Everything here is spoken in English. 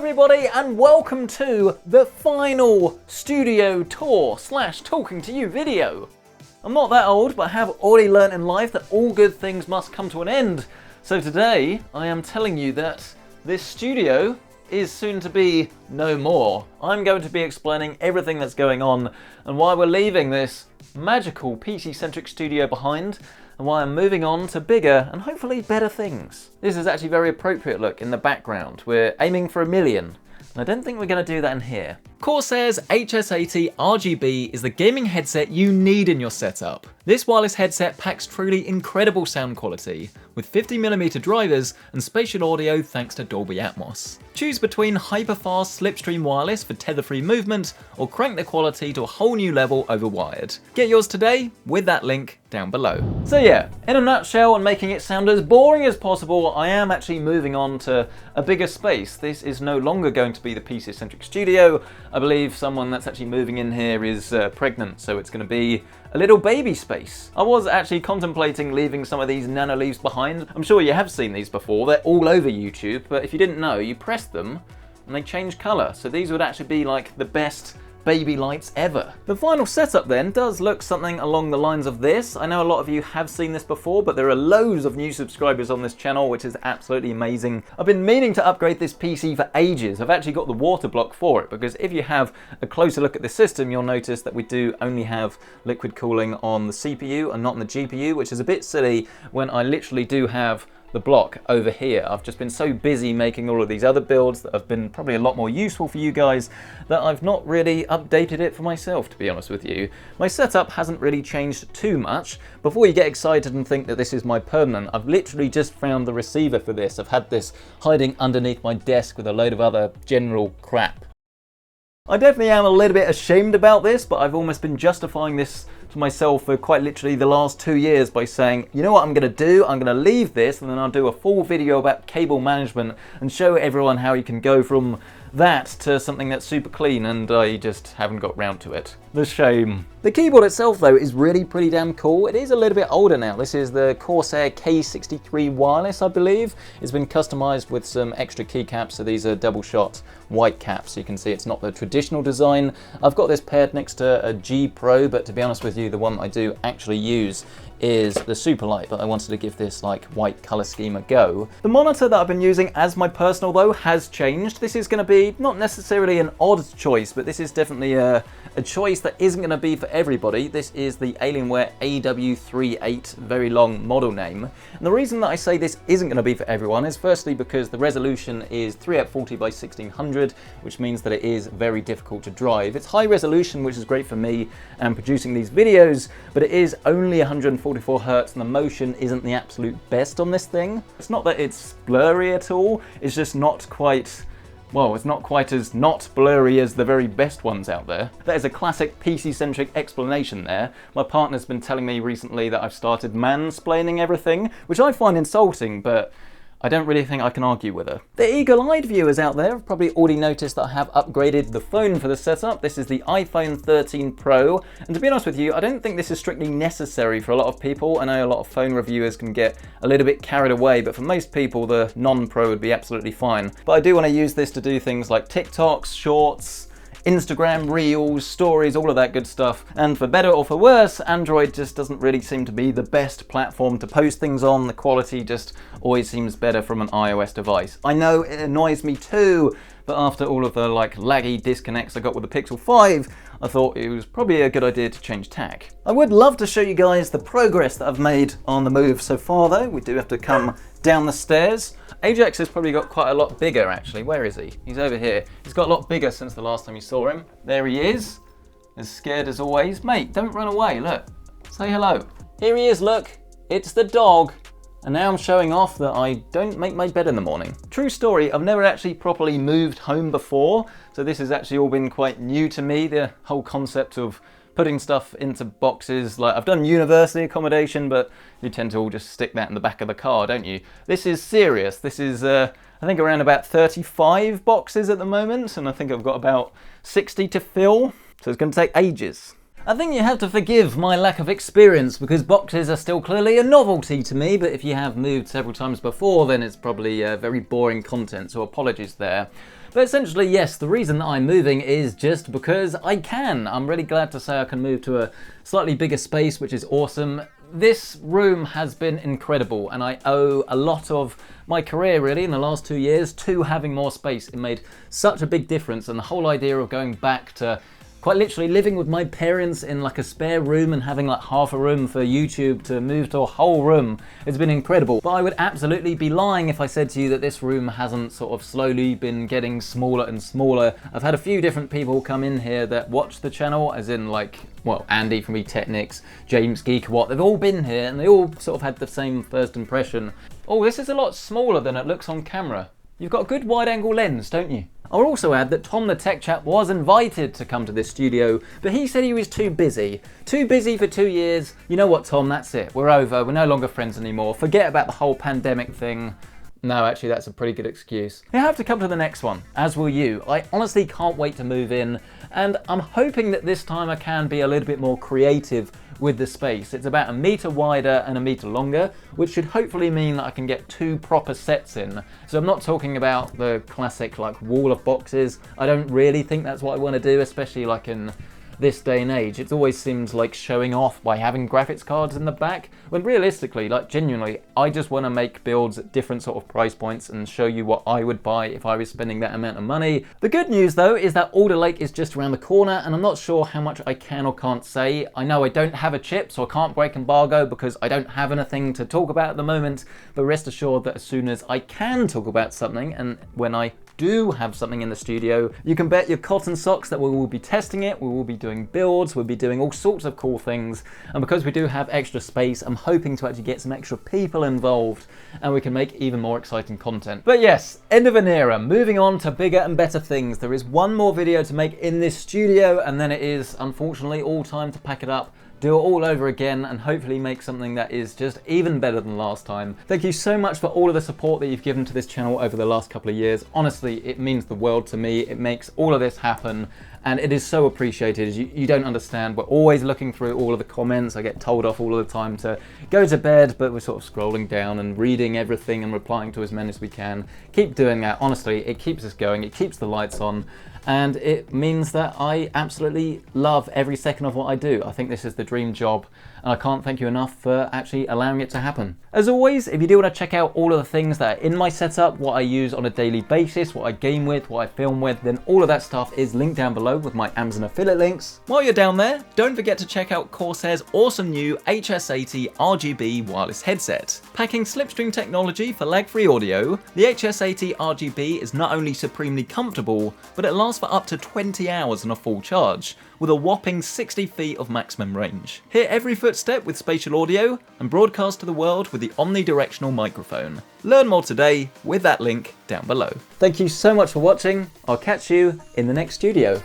everybody, and welcome to the final studio tour / talking to you video. I'm not that old, but I have already learnt in life that all good things must come to an end. So today I am telling you that this studio is soon to be no more. I'm going to be explaining everything that's going on and why we're leaving this magical PC-centric studio behind, and why I'm moving on to bigger and hopefully better things. This is actually a very appropriate look in the background. We're aiming for 1 million, and I don't think we're going to do that in here. Corsair's HS80 RGB is the gaming headset you need in your setup. This wireless headset packs truly incredible sound quality, with 50mm drivers and spatial audio thanks to Dolby Atmos. Choose between hyper-fast slipstream wireless for tether-free movement, or crank the quality to a whole new level over wired. Get yours today with that link down below. So yeah, in a nutshell, and making it sound as boring as possible, I am actually moving on to a bigger space. This is no longer going to be the PC-centric studio. I believe someone that's actually moving in here is pregnant, so it's going to be a little baby space. I was actually contemplating leaving some of these nano leaves behind. I'm sure you have seen these before. They're all over YouTube, but if you didn't know, you press them and they change colour. So these would actually be like the best baby lights ever. The final setup then does look something along the lines of this. I know a lot of you have seen this before, but there are loads of new subscribers on this channel, which is absolutely amazing. I've been meaning to upgrade this PC for ages. I've actually got the water block for it, because if you have a closer look at the system, you'll notice that we do only have liquid cooling on the CPU and not on the GPU, which is a bit silly when I literally do have the block over here. I've just been so busy making all of these other builds that have been probably a lot more useful for you guys that I've not really updated it for myself, to be honest with you. My setup hasn't really changed too much. Before you get excited and think that this is my permanent, I've literally just found the receiver for this. I've had this hiding underneath my desk with a load of other general crap. I definitely am a little bit ashamed about this, but I've almost been justifying this to myself for quite literally the last 2 years by saying, you know what I'm going to do? I'm going to leave this and then I'll do a full video about cable management and show everyone how you can go from that to something that's super clean, and I just haven't got round to it. The shame. The keyboard itself though is really pretty damn cool. It is a little bit older now. This is the Corsair K63 Wireless, I believe. It's been customized with some extra keycaps, so these are double shot white caps. You can see it's not the traditional design. I've got this paired next to a G Pro, but to be honest with you, the one I do actually use is the Superlight, but I wanted to give this like white color scheme a go. The monitor that I've been using as my personal though has changed. This is going to be not necessarily an odd choice, but this is definitely a choice that isn't going to be for everybody. This is the Alienware AW38, very long model name. And the reason that I say this isn't going to be for everyone is firstly because the resolution is 340 by 1600, which means that it is very difficult to drive. It's high resolution, which is great for me and producing these videos, but it is only 144 Hz and the motion isn't the absolute best on this thing. It's not that it's blurry at all, it's just not quite, well, it's not quite as not blurry as the very best ones out there. That is a classic PC-centric explanation there. My partner's been telling me recently that I've started mansplaining everything, which I find insulting, but I don't really think I can argue with her. The eagle-eyed viewers out there have probably already noticed that I have upgraded the phone for the setup. This is the iPhone 13 Pro, and to be honest with you, I don't think this is strictly necessary for a lot of people. I know a lot of phone reviewers can get a little bit carried away, but for most people, the non-Pro would be absolutely fine. But I do want to use this to do things like TikToks, Shorts, Instagram, Reels, Stories, all of that good stuff. And for better or for worse, Android just doesn't really seem to be the best platform to post things on. The quality just always seems better from an iOS device. I know it annoys me too, but after all of the like laggy disconnects I got with the Pixel 5, I thought it was probably a good idea to change tack. I would love to show you guys the progress that I've made on the move so far though. We do have to come down the stairs. Ajax has probably got quite a lot bigger actually. Where is he? He's over here. He's got a lot bigger since the last time you saw him. There he is, as scared as always. Mate, don't run away, look. Say hello. Here he is, look. It's the dog. And now I'm showing off that I don't make my bed in the morning. True story, I've never actually properly moved home before, so this has actually all been quite new to me, the whole concept of putting stuff into boxes. Like, I've done university accommodation, but you tend to all just stick that in the back of the car, don't you? This is serious. This is, I think, around about 35 boxes at the moment, and I think I've got about 60 to fill, so it's going to take ages. I think you have to forgive my lack of experience because boxes are still clearly a novelty to me, but if you have moved several times before, then it's probably very boring content, so apologies there. But essentially, yes, the reason that I'm moving is just because I can. I'm really glad to say I can move to a slightly bigger space, which is awesome. This room has been incredible, and I owe a lot of my career really in the last 2 years to having more space. It made such a big difference, and the whole idea of going back to quite literally living with my parents in like a spare room and having like half a room for YouTube to move to a whole room has been incredible. But I would absolutely be lying if I said to you that this room hasn't sort of slowly been getting smaller and smaller. I've had a few different people come in here that watch the channel, as in like, well, Andy from eTechnics, James Geekawatt, they've all been here and they all sort of had the same first impression. Oh, this is a lot smaller than it looks on camera. You've got a good wide angle lens, don't you? I'll also add that Tom the Tech Chap was invited to come to this studio, but he said he was too busy. Too busy for 2 years. You know what, Tom, that's it. We're over. We're no longer friends anymore. Forget about the whole pandemic thing. No, actually, that's a pretty good excuse. You have to come to the next one, as will you. I honestly can't wait to move in, and I'm hoping that this time I can be a little bit more creative with the space. It's about 1 meter wider and 1 meter longer, which should hopefully mean that I can get 2 proper sets in. So I'm not talking about the classic like wall of boxes. I don't really think that's what I want to do, especially like in this day and age. It always seems like showing off by having graphics cards in the back, when realistically, like genuinely, I just want to make builds at different sort of price points and show you what I would buy if I was spending that amount of money. The good news though is that Alder Lake is just around the corner, and I'm not sure how much I can or can't say. I know I don't have a chip, so I can't break embargo because I don't have anything to talk about at the moment, but rest assured that as soon as I can talk about something, and when I do have something in the studio, you can bet your cotton socks that we will be testing it, we will be doing builds, we'll be doing all sorts of cool things, and because we do have extra space, I'm hoping to actually get some extra people involved and we can make even more exciting content. But yes, end of an era, moving on to bigger and better things. There is one more video to make in this studio, and then it is unfortunately all time to pack it up, do it all over again, and hopefully make something that is just even better than last time. Thank you so much for all of the support that you've given to this channel over the last couple of years. Honestly, it means the world to me. It makes all of this happen, and it is so appreciated. You don't understand. We're always looking through all of the comments. I get told off all of the time to go to bed, but we're sort of scrolling down and reading everything and replying to as many as we can. Keep doing that. Honestly, it keeps us going. It keeps the lights on. And it means that I absolutely love every second of what I do. I think this is the dream job, and I can't thank you enough for actually allowing it to happen. As always, if you do want to check out all of the things that are in my setup, what I use on a daily basis, what I game with, what I film with, then all of that stuff is linked down below with my Amazon affiliate links. While you're down there, don't forget to check out Corsair's awesome new HS80 RGB wireless headset. Packing slipstream technology for lag-free audio, the HS80 RGB is not only supremely comfortable, but it lasts for up to 20 hours on a full charge, with a whopping 60 feet of maximum range. Hear every footstep with spatial audio, and broadcast to the world with the omnidirectional microphone. Learn more today with that link down below. Thank you so much for watching. I'll catch you in the next studio.